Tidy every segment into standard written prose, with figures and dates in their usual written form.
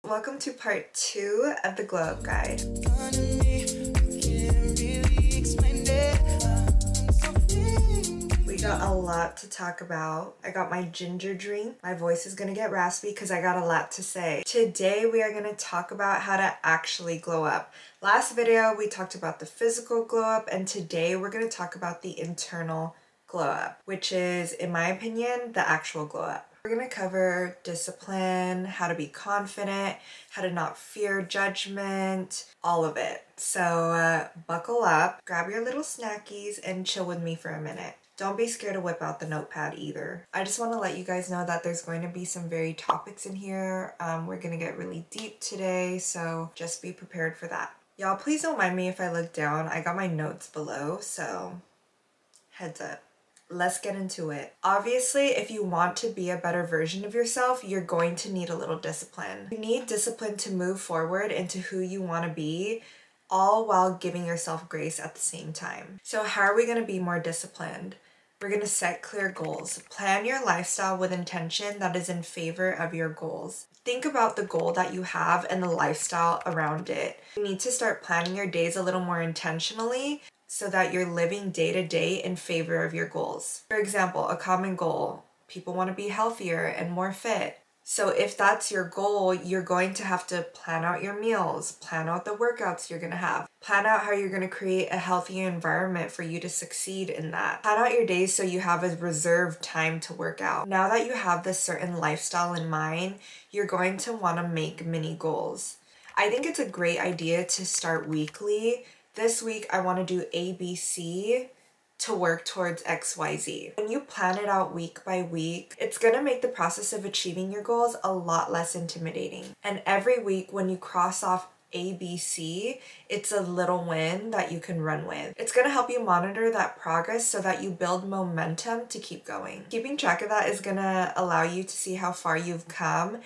Welcome to part 2 of the glow up guide. We got a lot to talk about. I got my ginger drink. My voice is gonna get raspy because I got a lot to say. Today we are gonna talk about how to actually glow up. Last video we talked about the physical glow up, and today we're gonna talk about the internal glow up, which is, in my opinion, the actual glow up. We're gonna cover discipline, how to be confident, how to not fear judgment, all of it. So buckle up, grab your little snackies, and chill with me for a minute. Don't be scared to whip out the notepad either. I just want to let you guys know that there's going to be some varied topics in here. We're gonna get really deep today, so just be prepared for that. Y'all, please don't mind me if I look down. I got my notes below, so heads up. Let's get into it. Obviously, if you want to be a better version of yourself, you're going to need a little discipline. You need discipline to move forward into who you want to be, all while giving yourself grace at the same time. So how are we going to be more disciplined? We're going to set clear goals. Plan your lifestyle with intention that is in favor of your goals. Think about the goal that you have and the lifestyle around it. You need to start planning your days a little more intentionally so that you're living day to day in favor of your goals. For example, a common goal, people want to be healthier and more fit. So if that's your goal, you're going to have to plan out your meals, plan out the workouts you're going to have, plan out how you're going to create a healthy environment for you to succeed in that. Plan out your days so you have a reserved time to work out. Now that you have this certain lifestyle in mind, you're going to want to make mini goals. I think it's a great idea to start weekly. This week, I want to do ABC to work towards XYZ. When you plan it out week by week, it's going to make the process of achieving your goals a lot less intimidating. And every week when you cross off ABC, it's a little win that you can run with. It's going to help you monitor that progress so that you build momentum to keep going. Keeping track of that is going to allow you to see how far you've come,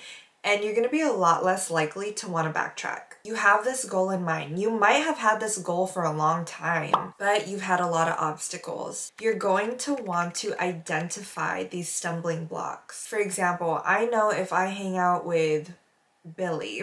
and you're going to be a lot less likely to want to backtrack. You have this goal in mind. You might have had this goal for a long time, but you've had a lot of obstacles. You're going to want to identify these stumbling blocks. For example, I know if I hang out with Billy,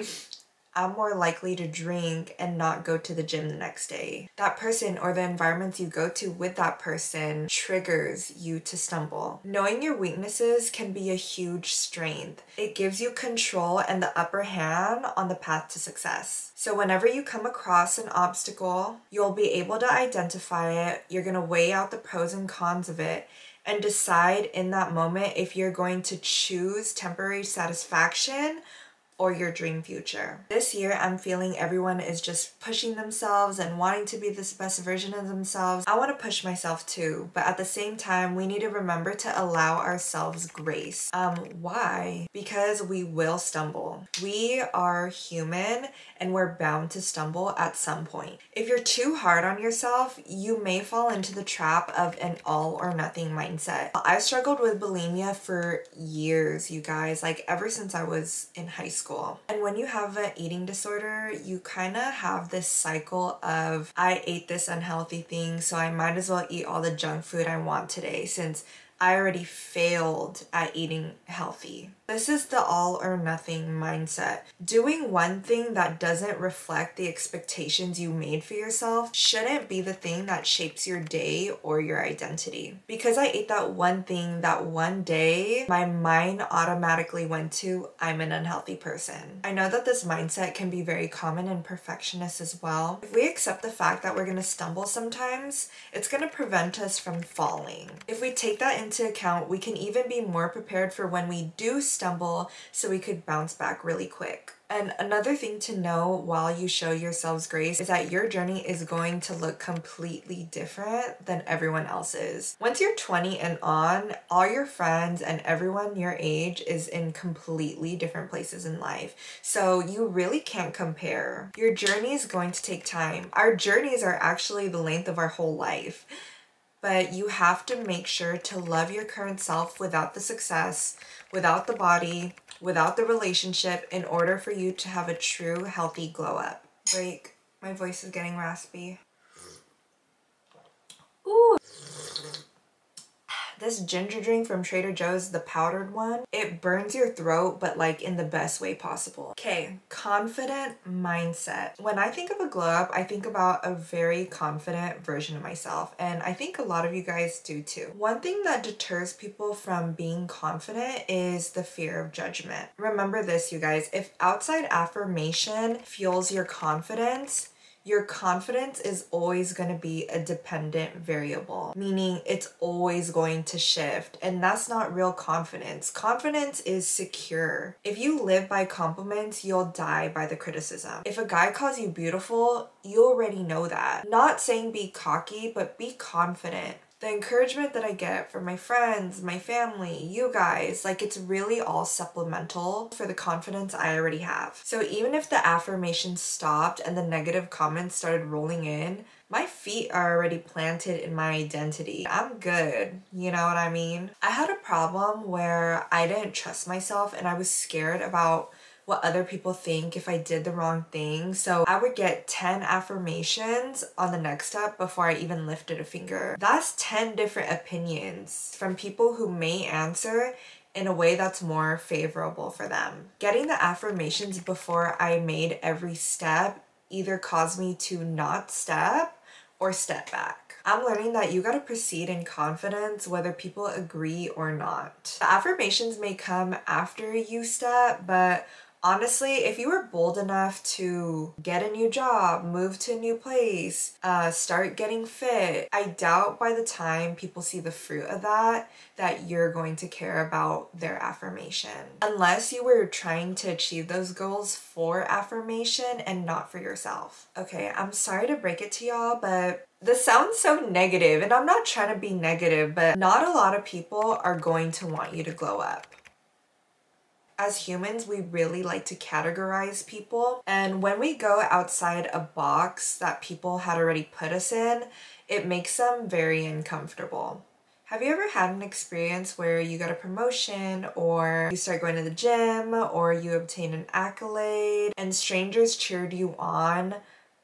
I'm more likely to drink and not go to the gym the next day. That person or the environments you go to with that person triggers you to stumble. Knowing your weaknesses can be a huge strength. It gives you control and the upper hand on the path to success. So whenever you come across an obstacle, you'll be able to identify it. You're going to weigh out the pros and cons of it and decide in that moment if you're going to choose temporary satisfaction or your dream future. This year, I'm feeling everyone is just pushing themselves and wanting to be this best version of themselves. I want to push myself too, but at the same time, we need to remember to allow ourselves grace. Why? Because we will stumble. We are human and we're bound to stumble at some point. If you're too hard on yourself, you may fall into the trap of an all or nothing mindset. I've struggled with bulimia for years, you guys, like ever since I was in high school. And when you have an eating disorder, you kind of have this cycle of, I ate this unhealthy thing, so I might as well eat all the junk food I want today since I already failed at eating healthy. This is the all or nothing mindset. Doing one thing that doesn't reflect the expectations you made for yourself shouldn't be the thing that shapes your day or your identity. Because I ate that one thing that one day, my mind automatically went to, I'm an unhealthy person. I know that this mindset can be very common in perfectionists as well. If we accept the fact that we're going to stumble sometimes, it's going to prevent us from falling. If we take that into account, we can even be more prepared for when we do stumble so we could bounce back really quick. And another thing to know while you show yourselves grace is that your journey is going to look completely different than everyone else's. Once you're 20 and on, all your friends and everyone your age is in completely different places in life. So you really can't compare. Your journey is going to take time. Our journeys are actually the length of our whole life. But you have to make sure to love your current self without the success, without the body, without the relationship in order for you to have a true healthy glow up. Break. My voice is getting raspy. Ooh. This ginger drink from Trader Joe's, the powdered one, it burns your throat, but like in the best way possible. Okay, confident mindset. When I think of a glow up, I think about a very confident version of myself, and I think a lot of you guys do too. One thing that deters people from being confident is the fear of judgment. Remember this, you guys, if outside affirmation fuels your confidence is always going to be a dependent variable, meaning it's always going to shift, and that's not real confidence. Confidence is secure. If you live by compliments, you'll die by the criticism. If a guy calls you beautiful, you already know that. Not saying be cocky, but be confident. The encouragement that I get from my friends, my family, you guys, like it's really all supplemental for the confidence I already have. So even if the affirmations stopped and the negative comments started rolling in, my feet are already planted in my identity. I'm good, you know what I mean? I had a problem where I didn't trust myself and I was scared about what other people think if I did the wrong thing. So I would get 10 affirmations on the next step before I even lifted a finger. That's 10 different opinions from people who may answer in a way that's more favorable for them. Getting the affirmations before I made every step either caused me to not step or step back. I'm learning that you gotta proceed in confidence whether people agree or not. The affirmations may come after you step, but honestly, if you were bold enough to get a new job, move to a new place, start getting fit, I doubt by the time people see the fruit of that you're going to care about their affirmation. Unless you were trying to achieve those goals for affirmation and not for yourself. Okay, I'm sorry to break it to y'all, but this sounds so negative, and I'm not trying to be negative, but not a lot of people are going to want you to glow up. As humans, we really like to categorize people, and when we go outside a box that people had already put us in, it makes them very uncomfortable. Have you ever had an experience where you got a promotion, or you start going to the gym, or you obtain an accolade, and strangers cheered you on,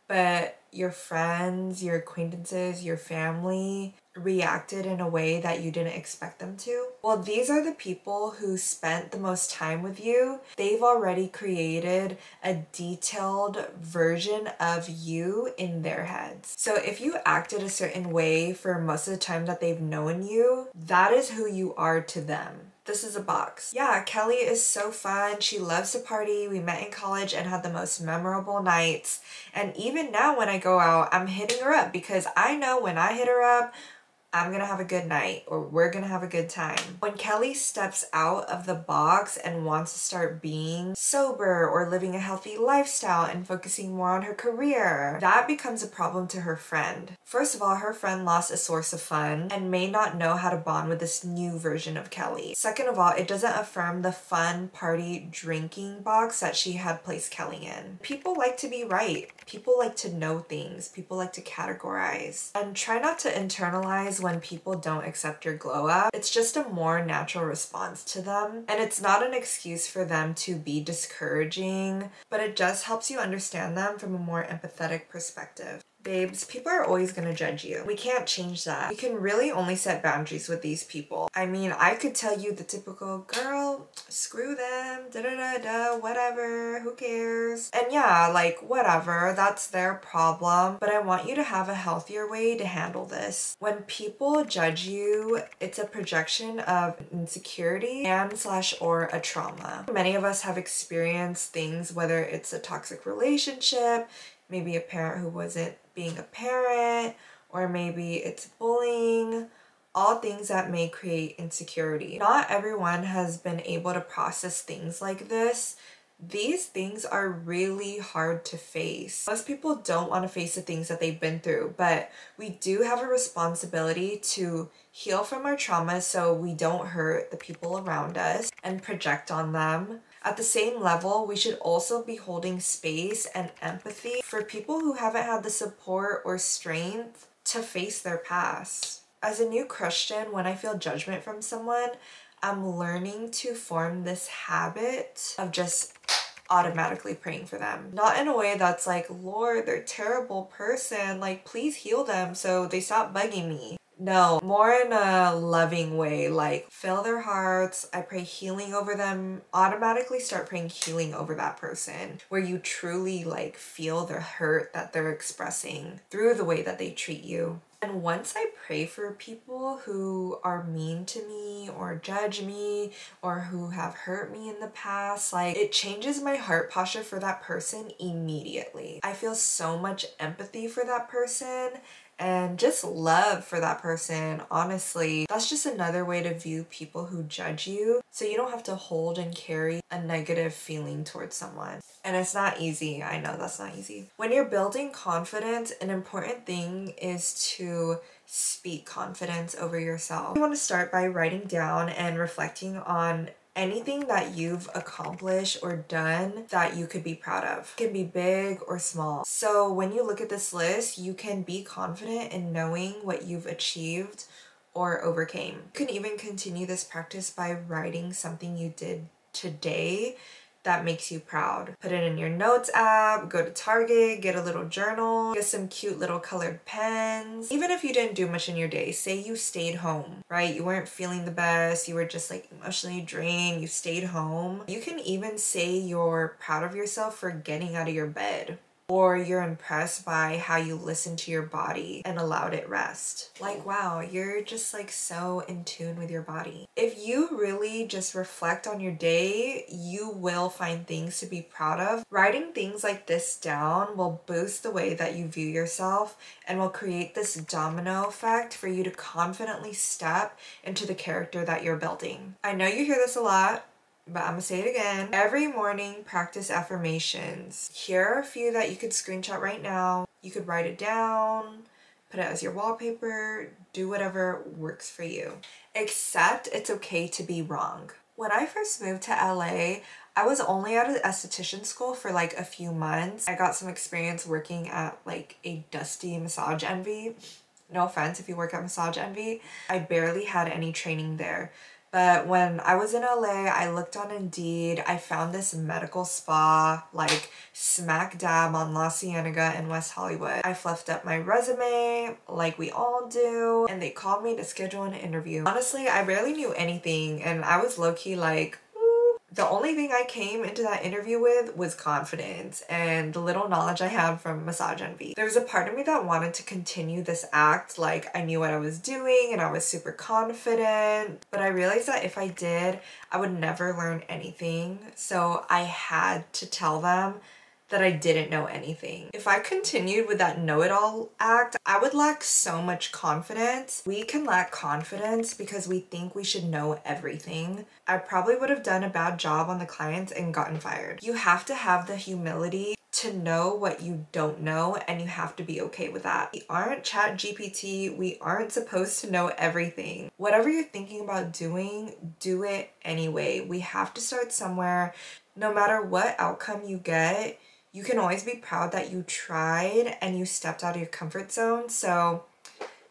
but your friends, your acquaintances, your family reacted in a way that you didn't expect them to? Well, these are the people who spent the most time with you. They've already created a detailed version of you in their heads. So if you acted a certain way for most of the time that they've known you, that is who you are to them. This is a box. Yeah, Kelly is so fun. She loves to party. We met in college and had the most memorable nights. And even now when I go out, I'm hitting her up because I know when I hit her up, I'm gonna have a good night, or we're gonna have a good time. When Kelly steps out of the box and wants to start being sober or living a healthy lifestyle and focusing more on her career, that becomes a problem to her friend. First of all, her friend lost a source of fun and may not know how to bond with this new version of Kelly. Second of all, it doesn't affirm the fun party drinking box that she had placed Kelly in. People like to be right. People like to know things. People like to categorize. And try not to internalize when people don't accept your glow up. It's just a more natural response to them. And it's not an excuse for them to be discouraging, but it just helps you understand them from a more empathetic perspective. Babes, people are always gonna judge you. We can't change that. We can really only set boundaries with these people. I mean, I could tell you the typical, girl, screw them, da-da-da-da, whatever, who cares? And yeah, like, whatever, that's their problem. But I want you to have a healthier way to handle this. When people judge you, it's a projection of insecurity and/or a trauma. Many of us have experienced things, whether it's a toxic relationship, maybe a parent who wasn't being a parent, or maybe it's bullying, all things that may create insecurity. Not everyone has been able to process things like this. These things are really hard to face. Most people don't want to face the things that they've been through, but we do have a responsibility to heal from our trauma so we don't hurt the people around us and project on them. At the same level, we should also be holding space and empathy for people who haven't had the support or strength to face their past. As a new Christian, when I feel judgment from someone, I'm learning to form this habit of just automatically praying for them. Not in a way that's like, Lord, they're a terrible person, like please heal them so they stop bugging me. No, more in a loving way, like fill their hearts. I pray healing over them. Automatically start praying healing over that person, where you truly like feel the hurt that they're expressing through the way that they treat you. And once I pray for people who are mean to me or judge me or who have hurt me in the past, like it changes my heart posture for that person immediately. I feel so much empathy for that person and just love for that person. Honestly, that's just another way to view people who judge you, so you don't have to hold and carry a negative feeling towards someone. And it's not easy. I know that's not easy. When you're building confidence, an important thing is to speak confidence over yourself. You want to start by writing down and reflecting on anything that you've accomplished or done that you could be proud of. It can be big or small. So when you look at this list, you can be confident in knowing what you've achieved or overcame. You can even continue this practice by writing something you did today that makes you proud. Put it in your notes app, go to Target, get a little journal, get some cute little colored pens. Even if you didn't do much in your day, say you stayed home, right? You weren't feeling the best, you were just like emotionally drained, you stayed home. You can even say you're proud of yourself for getting out of your bed, or you're impressed by how you listened to your body and allowed it rest. Like, wow, you're just like so in tune with your body. If you really just reflect on your day, you will find things to be proud of. Writing things like this down will boost the way that you view yourself and will create this domino effect for you to confidently step into the character that you're building. I know you hear this a lot, but I'm gonna say it again. Every morning, practice affirmations. Here are a few that you could screenshot right now. You could write it down, put it as your wallpaper, do whatever works for you. Except it's okay to be wrong. When I first moved to LA, I was only at an esthetician school for like a few months. I got some experience working at like a dusty Massage Envy. No offense if you work at Massage Envy. I barely had any training there. But when I was in LA, I looked on Indeed, I found this medical spa like smack dab on La Cienega in West Hollywood. I fluffed up my resume like we all do, and they called me to schedule an interview. Honestly, I barely knew anything, and I was low-key like, the only thing I came into that interview with was confidence and the little knowledge I had from Massage Envy. There was a part of me that wanted to continue this act, like I knew what I was doing and I was super confident, but I realized that if I did, I would never learn anything. So I had to tell them that I didn't know anything. If I continued with that know-it-all act, I would lack so much confidence. We can lack confidence because we think we should know everything. I probably would have done a bad job on the clients and gotten fired. You have to have the humility to know what you don't know, and you have to be okay with that. We aren't ChatGPT. We aren't supposed to know everything. Whatever you're thinking about doing, do it anyway. We have to start somewhere. No matter what outcome you get, you can always be proud that you tried and you stepped out of your comfort zone. So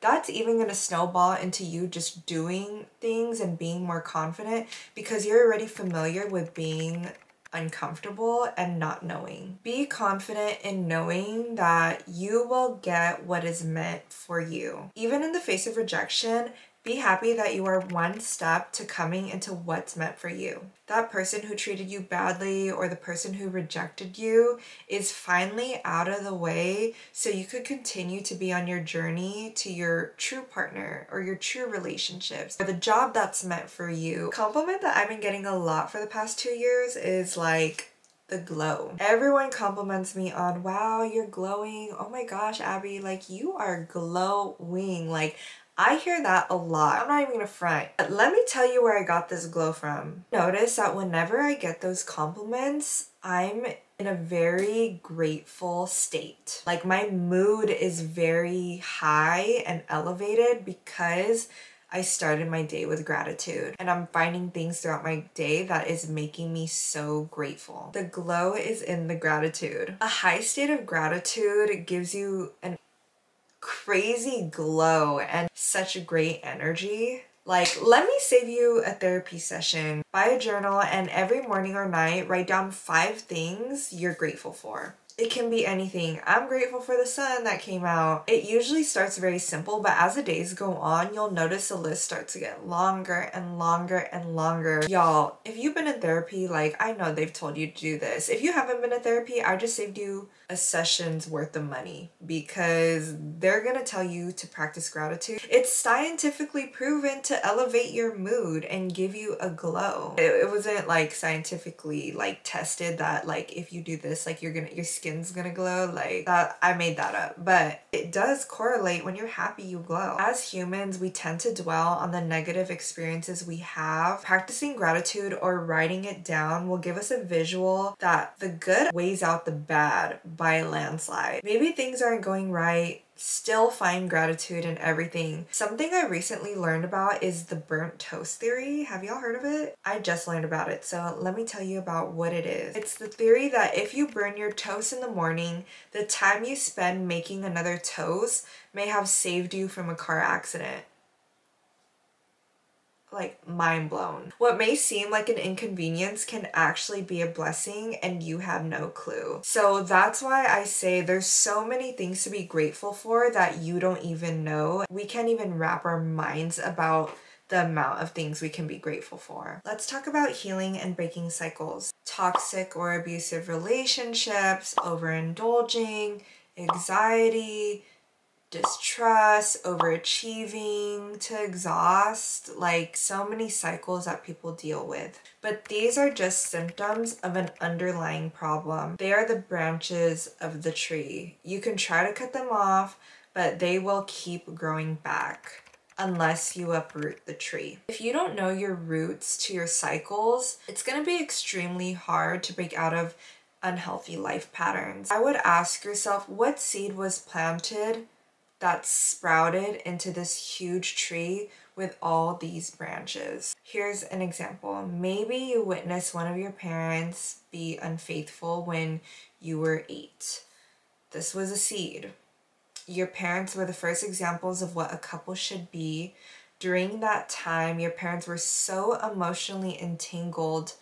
that's even going to snowball into you just doing things and being more confident because you're already familiar with being uncomfortable and not knowing. Be confident in knowing that you will get what is meant for you. Even in the face of rejection, be happy that you are one step to coming into what's meant for you. That person who treated you badly or the person who rejected you is finally out of the way, so you could continue to be on your journey to your true partner or your true relationships or the job that's meant for you. A compliment that I've been getting a lot for the past 2 years is like the glow. Everyone compliments me on, wow, you're glowing. Oh my gosh, Abby, like you are glowing. Like I hear that a lot. I'm not even gonna front. But let me tell you where I got this glow from. Notice that whenever I get those compliments, I'm in a very grateful state. Like my mood is very high and elevated because I started my day with gratitude, and I'm finding things throughout my day that is making me so grateful. The glow is in the gratitude. A high state of gratitude gives you an crazy glow and such great energy. Like, let me save you a therapy session. Buy a journal and every morning or night, write down 5 things you're grateful for. It can be anything. I'm grateful for the sun that came out. It usually starts very simple, but as the days go on, you'll notice the list starts to get longer and longer and longer. Y'all, if you've been in therapy, like, I know they've told you to do this. If you haven't been in therapy, I just saved you a session's worth of money because they're gonna tell you to practice gratitude. It's scientifically proven to elevate your mood and give you a glow. It wasn't like scientifically like tested that like if you do this like your skin's gonna glow, like that. I made that up, but it does correlate. When you're happy, you glow. As humans, we tend to dwell on the negative experiences we have. Practicing gratitude or writing it down will give us a visual that the good weighs out the bad by a landslide. Maybe things aren't going right, still find gratitude in everything. Something I recently learned about is the burnt toast theory. Have y'all heard of it? I just learned about it, so let me tell you about what it is. It's the theory that if you burn your toast in the morning, the time you spend making another toast may have saved you from a car accident. Like, mind blown. What may seem like an inconvenience can actually be a blessing and you have no clue. So that's why I say there's so many things to be grateful for that you don't even know. We can't even wrap our minds about the amount of things we can be grateful for. Let's talk about healing and breaking cycles. Toxic or abusive relationships, overindulging, anxiety, distrust, overachieving to exhaust, like so many cycles that people deal with. But these are just symptoms of an underlying problem. They are the branches of the tree. You can try to cut them off, but they will keep growing back unless you uproot the tree. If you don't know your roots to your cycles, it's going to be extremely hard to break out of unhealthy life patterns. I would ask yourself, what seed was planted that sprouted into this huge tree with all these branches? Here's an example. Maybe you witnessed one of your parents be unfaithful when you were 8. This was a seed. Your parents were the first examples of what a couple should be. During that time, your parents were so emotionally entangled.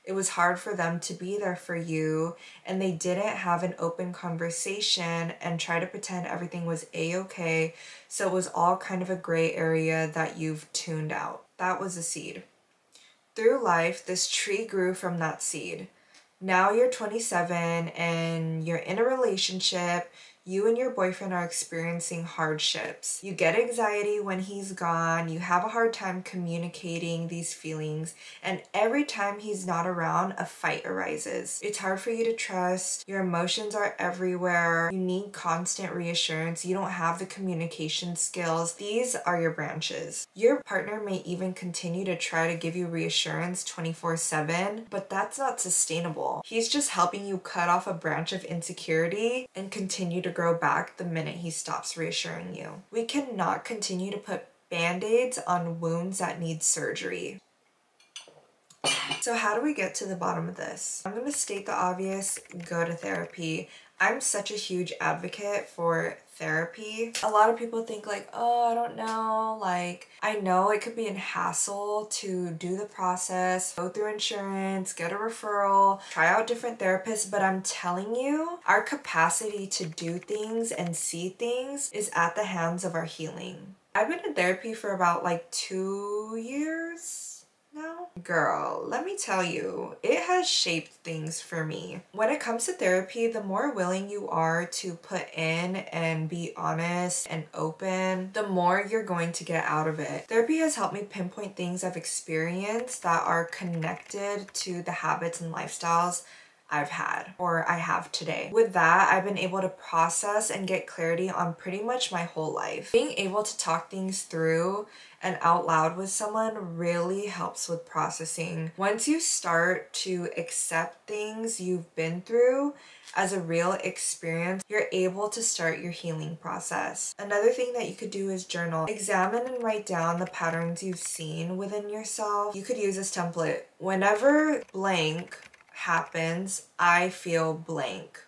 It was hard for them to be there for you, and they didn't have an open conversation and try to pretend everything was a-okay. So it was all kind of a gray area that you've tuned out. That was a seed. Through life, this tree grew from that seed. Now you're 27 and you're in a relationship. You and your boyfriend are experiencing hardships. You get anxiety when he's gone. You have a hard time communicating these feelings. And every time he's not around, a fight arises. It's hard for you to trust. Your emotions are everywhere. You need constant reassurance. You don't have the communication skills. These are your branches. Your partner may even continue to try to give you reassurance 24/7, but that's not sustainable. He's just helping you cut off a branch of insecurity and continue to grow back the minute he stops reassuring you. We cannot continue to put band-aids on wounds that need surgery. So how do we get to the bottom of this? I'm going to state the obvious: go to therapy. I'm such a huge advocate for therapy. A lot of people think like, oh, I don't know, like, I know it could be a hassle to do the process, go through insurance, get a referral, try out different therapists, but I'm telling you, our capacity to do things and see things is at the hands of our healing. I've been in therapy for about like 2 years now. Girl, let me tell you, it has shaped things for me. When it comes to therapy, the more willing you are to put in and be honest and open, the more you're going to get out of it. Therapy has helped me pinpoint things I've experienced that are connected to the habits and lifestyles I've had or I have today. With that, I've been able to process and get clarity on pretty much my whole life. Being able to talk things through and out loud with someone really helps with processing. Once you start to accept things you've been through as a real experience, you're able to start your healing process. Another thing that you could do is journal. Examine and write down the patterns you've seen within yourself. You could use this template. Whenever blank happens, I feel blank.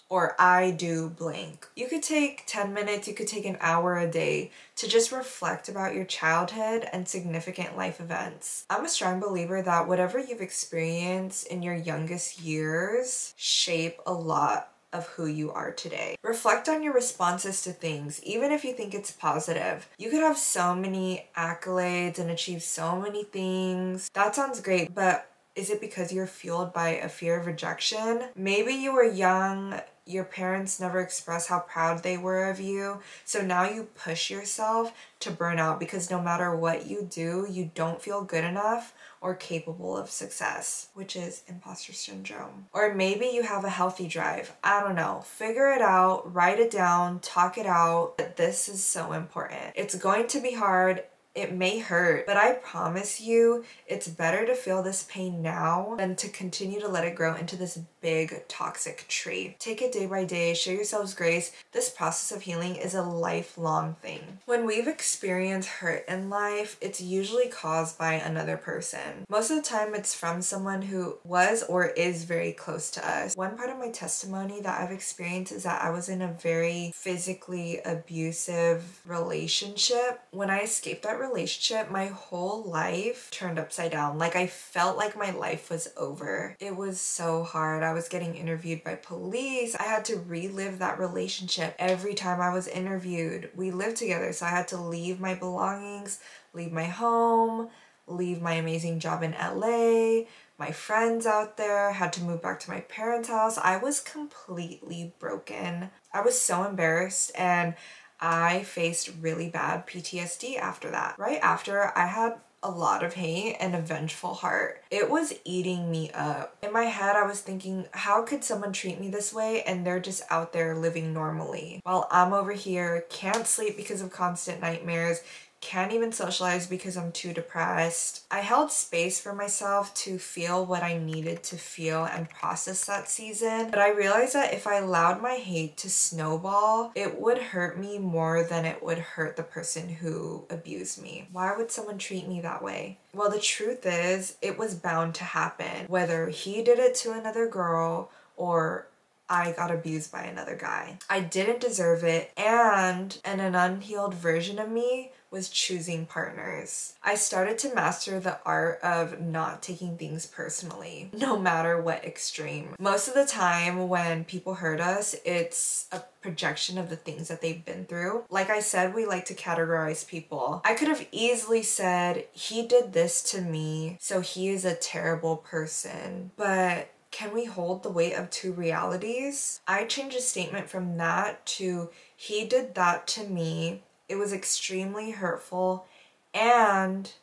or I do blank. You could take 10 minutes, you could take an hour a day to just reflect about your childhood and significant life events. I'm a strong believer that whatever you've experienced in your youngest years shape a lot of who you are today. Reflect on your responses to things, even if you think it's positive. You could have so many accolades and achieve so many things. That sounds great, but is it because you're fueled by a fear of rejection? Maybe you were young, your parents never expressed how proud they were of you, so now you push yourself to burn out because no matter what you do, you don't feel good enough or capable of success, which is imposter syndrome. Or maybe you have a healthy drive. I don't know. Figure it out, write it down, talk it out. But this is so important. It's going to be hard. It may hurt, but I promise you it's better to feel this pain now than to continue to let it grow into this big toxic tree. Take it day by day, show yourselves grace. This process of healing is a lifelong thing. When we've experienced hurt in life, it's usually caused by another person. Most of the time it's from someone who was or is very close to us. One part of my testimony that I've experienced is that I was in a very physically abusive relationship. When I escaped that relationship, my whole life turned upside down. Like I felt like my life was over. It was so hard. I was getting interviewed by police. I had to relive that relationship every time I was interviewed. We lived together, so I had to leave my belongings, leave my home, leave my amazing job in LA, my friends out there, had to move back to my parents' house. I was completely broken. I was so embarrassed, and I faced really bad PTSD after that. Right after, I had a lot of hate and a vengeful heart. It was eating me up. In my head, I was thinking, how could someone treat me this way and they're just out there living normally, while I'm over here, can't sleep because of constant nightmares, can't even socialize because I'm too depressed. I held space for myself to feel what I needed to feel and process that season, but I realized that if I allowed my hate to snowball, it would hurt me more than it would hurt the person who abused me. Why would someone treat me that way? Well, the truth is, it was bound to happen, whether he did it to another girl or I got abused by another guy. I didn't deserve it, and an unhealed version of me was choosing partners. I started to master the art of not taking things personally, no matter what extreme. Most of the time when people hurt us, it's a projection of the things that they've been through. Like I said, we like to categorize people. I could have easily said, he did this to me, so he is a terrible person. But can we hold the weight of two realities? I changed a statement from that to, he did that to me, it was extremely hurtful, and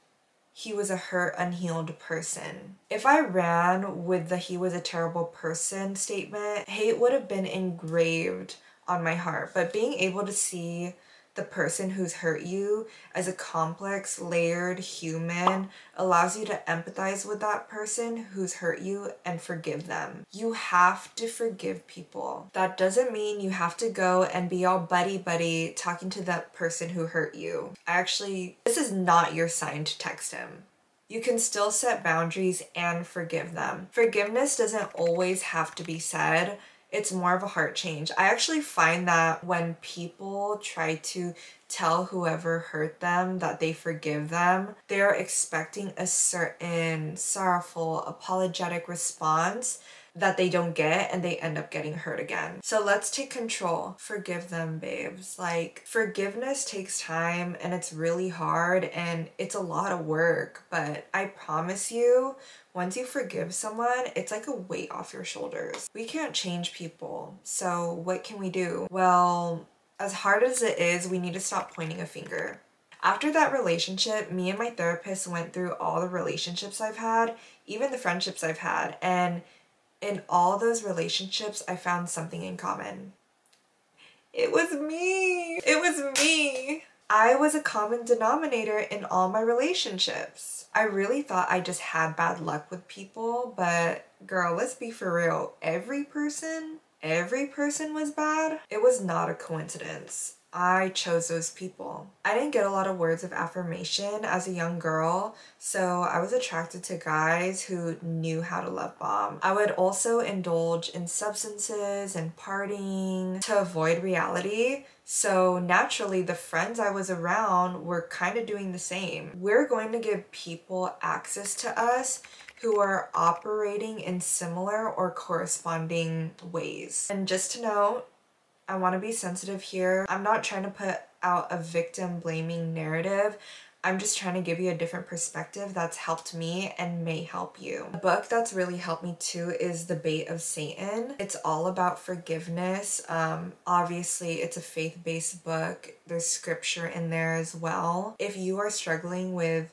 he was a hurt, unhealed person. If I ran with the he was a terrible person statement, hate would have been engraved on my heart. But being able to see the person who's hurt you as a complex, layered human allows you to empathize with that person who's hurt you and forgive them. You have to forgive people. That doesn't mean you have to go and be all buddy-buddy talking to that person who hurt you. This is not your sign to text him. You can still set boundaries and forgive them. Forgiveness doesn't always have to be said. It's more of a heart change. I actually find that when people try to tell whoever hurt them that they forgive them, they're expecting a certain sorrowful, apologetic response that they don't get, and they end up getting hurt again. So let's take control. Forgive them, babes. Like, forgiveness takes time, and it's really hard, and it's a lot of work, but I promise you, once you forgive someone, it's like a weight off your shoulders. We can't change people, so what can we do? Well, as hard as it is, we need to stop pointing a finger. After that relationship, me and my therapist went through all the relationships I've had, even the friendships I've had, and in all those relationships, I found something in common. It was me. It was me. I was a common denominator in all my relationships. I really thought I just had bad luck with people, but girl, let's be for real. Every person was bad. It was not a coincidence. I chose those people. I didn't get a lot of words of affirmation as a young girl, so I was attracted to guys who knew how to love bomb. I would also indulge in substances and partying to avoid reality, so naturally the friends I was around were kind of doing the same. We're going to give people access to us who are operating in similar or corresponding ways. And just to note, I want to be sensitive here. I'm not trying to put out a victim blaming narrative. I'm just trying to give you a different perspective that's helped me and may help you. A book that's really helped me too is The Bait of Satan. It's all about forgiveness. Obviously, it's a faith-based book. There's scripture in there as well. If you are struggling with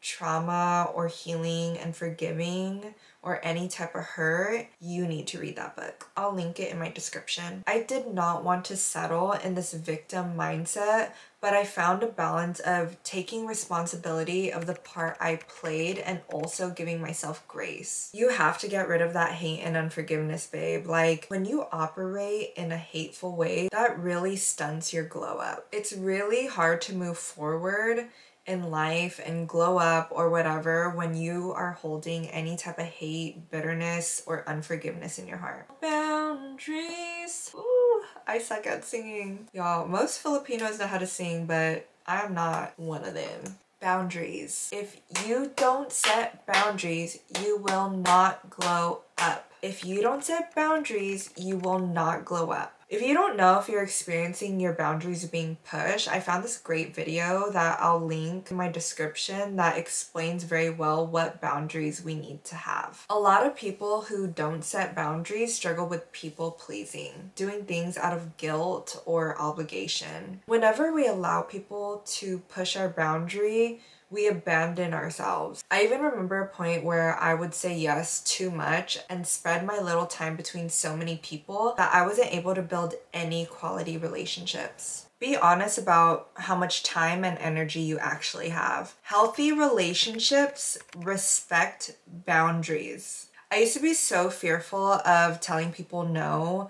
trauma or healing and forgiving or any type of hurt, you need to read that book. I'll link it in my description. I did not want to settle in this victim mindset, but I found a balance of taking responsibility of the part I played and also giving myself grace. You have to get rid of that hate and unforgiveness, babe. Like, when you operate in a hateful way, that really stunts your glow up. It's really hard to move forward in life and glow up or whatever when you are holding any type of hate, bitterness, or unforgiveness in your heart. Boundaries. Ooh, I suck at singing. Y'all, most Filipinos know how to sing, but I'm not one of them. Boundaries. If you don't set boundaries, you will not glow up. If you don't set boundaries, you will not glow up. If you don't know if you're experiencing your boundaries being pushed, I found this great video that I'll link in my description that explains very well what boundaries we need to have. A lot of people who don't set boundaries struggle with people pleasing, doing things out of guilt or obligation. Whenever we allow people to push our boundary, we abandon ourselves. I even remember a point where I would say yes too much and spread my little time between so many people that I wasn't able to build any quality relationships. Be honest about how much time and energy you actually have. Healthy relationships respect boundaries. I used to be so fearful of telling people no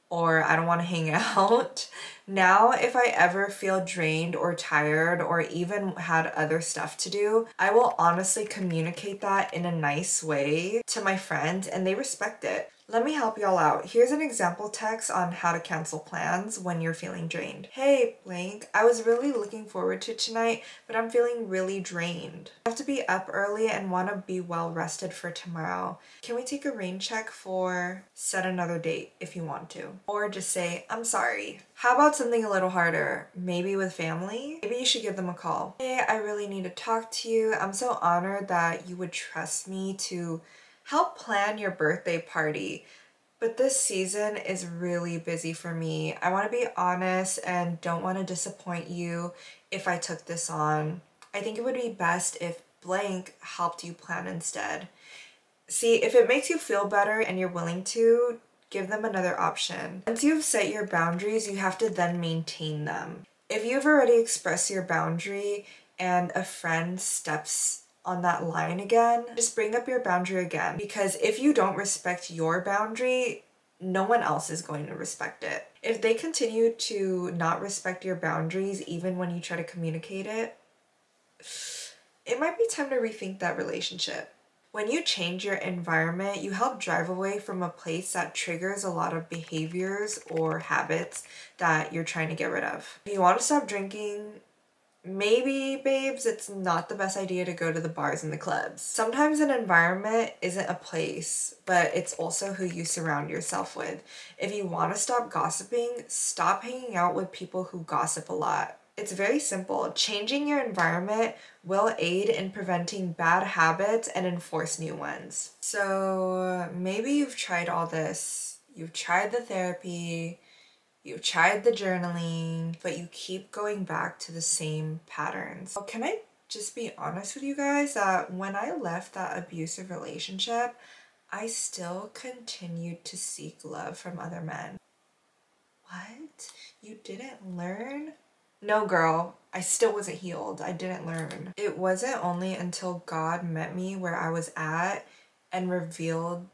or I don't want to hang out. Now, if I ever feel drained or tired or even had other stuff to do, I will honestly communicate that in a nice way to my friends and they respect it. Let me help y'all out. Here's an example text on how to cancel plans when you're feeling drained. Hey, blank, I was really looking forward to tonight, but I'm feeling really drained. I have to be up early and want to be well rested for tomorrow. Can we take a rain check for set another date if you want to? Or just say, I'm sorry. How about something a little harder? Maybe with family? Maybe you should give them a call. Hey, I really need to talk to you. I'm so honored that you would trust me to help plan your birthday party, but this season is really busy for me. I want to be honest and don't want to disappoint you if I took this on. I think it would be best if blank helped you plan instead. See, if it makes you feel better and you're willing to, give them another option. Once you've set your boundaries, you have to then maintain them. If you've already expressed your boundary and a friend steps on that line again, just bring up your boundary again, because if you don't respect your boundary, no one else is going to respect it. If they continue to not respect your boundaries even when you try to communicate it, it might be time to rethink that relationship. When you change your environment, you help drive away from a place that triggers a lot of behaviors or habits that you're trying to get rid of. If you want to stop drinking, maybe, babes, it's not the best idea to go to the bars and the clubs. Sometimes an environment isn't a place, but it's also who you surround yourself with. If you want to stop gossiping, stop hanging out with people who gossip a lot. It's very simple. Changing your environment will aid in preventing bad habits and enforce new ones. So maybe you've tried all this. You've tried the therapy, you've tried the journaling, but you keep going back to the same patterns. So can I just be honest with you guys that when I left that abusive relationship, I still continued to seek love from other men. What? You didn't learn? No, girl, I still wasn't healed. I didn't learn. It wasn't only until God met me where I was at and revealed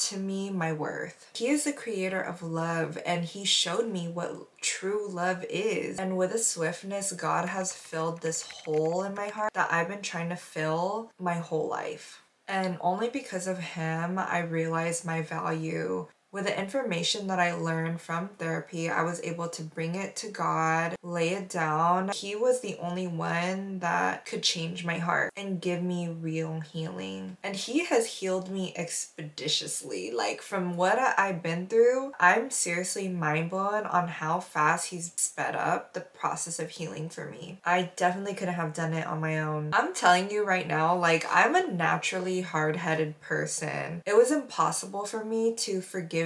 to me my worth. He is the creator of love, and he showed me what true love is. And with a swiftness, God has filled this hole in my heart that I've been trying to fill my whole life. And only because of him, I realized my value. With the information that I learned from therapy, I was able to bring it to God, lay it down. He was the only one that could change my heart and give me real healing. And he has healed me expeditiously. Like, from what I've been through, I'm seriously mind blown on how fast he's sped up the process of healing for me. I definitely couldn't have done it on my own. I'm telling you right now, like, I'm a naturally hard-headed person. It was impossible for me to forgive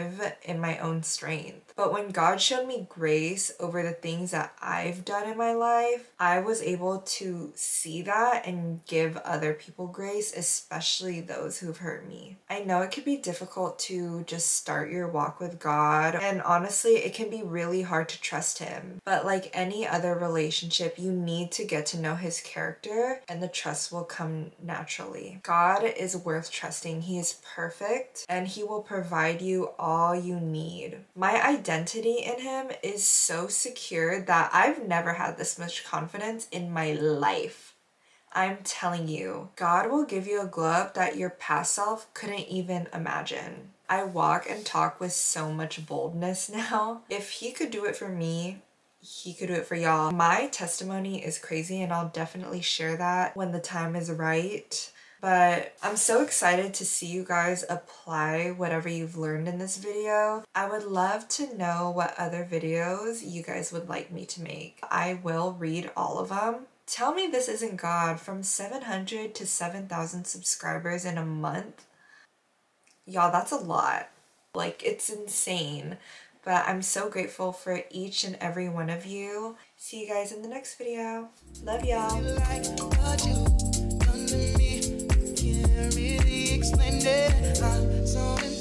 in my own strength. But when God showed me grace over the things that I've done in my life, I was able to see that and give other people grace, especially those who've hurt me. I know it can be difficult to just start your walk with God, and honestly, it can be really hard to trust him. But like any other relationship, you need to get to know his character, and the trust will come naturally. God is worth trusting. He is perfect, and he will provide you all you need. My identity in him is so secure that I've never had this much confidence in my life. I'm telling you, God will give you a glow up that your past self couldn't even imagine. I walk and talk with so much boldness now. If he could do it for me, he could do it for y'all. My testimony is crazy, and I'll definitely share that when the time is right. But I'm so excited to see you guys apply whatever you've learned in this video. I would love to know what other videos you guys would like me to make. I will read all of them. Tell me this isn't God. From 700 to 7,000 subscribers in a month. Y'all, that's a lot. Like, it's insane. But I'm so grateful for each and every one of you. See you guys in the next video. Love y'all. Really explain it.